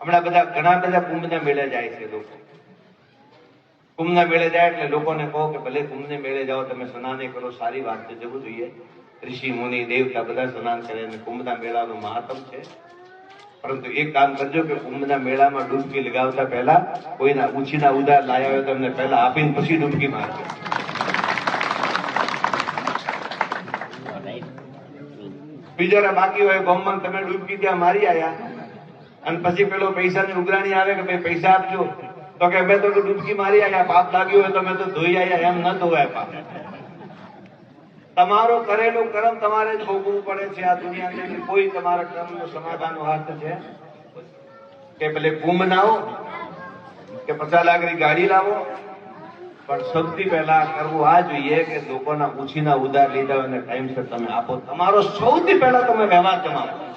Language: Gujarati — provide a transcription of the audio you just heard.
હમણાં ઘણા બધા કુંભના મેળે જાય છે લોકો. કુંભના મેળે જાય એટલે લોકોને કહો કે ભલે કુંભને મેળે જાઓ, તમે સ્નાને કરો, સારી વાત છે, જવું જોઈએ. ઋષિ મુનિ દેવતા બધા સ્નાન કરે અને કુંભના મેળાનું મહાત્મ છે. પરંતુ એક કામ કરજો કે કુંભના મેળામાં ડૂબકી લગાવતા પહેલા કોઈના ઉછીના ઉધાર લાયા હોય તો એમને પહેલા આપીને પછી ડૂબકી મારજો. બીજાના બાકી હોય ગોમમાં તમે ડૂબકી ત્યાં મારી આવ્યા અને પછી પેલો પૈસાની ઉઘરાણી આવે કે ભાઈ પૈસા આપજો, તો કે મેં તો ડૂબકી મારી આવ્યા, પાપ લાગ્યું હોય તો મેં તો ધોઈ આવ્યા. એમ ન ધોવાય પાપ. તમારું કરેલું કર્મ તમારે જ ભોગવવું પડે છે આ દુનિયાની. કોઈ તમારા કર્મનો સમાધાનનો હાથ છે કે ભલે કુંભ નાવો કે 50 લાખની ગાડી લાવો, પણ સૌથી પહેલા કરવું આ જોઈએ કે લોકોના ઉછીના ઉધાર લીધા હોય અને ટાઈમસર તમે આપો. તમારો સૌથી પહેલા તમે વ્યવહાર જમાવો.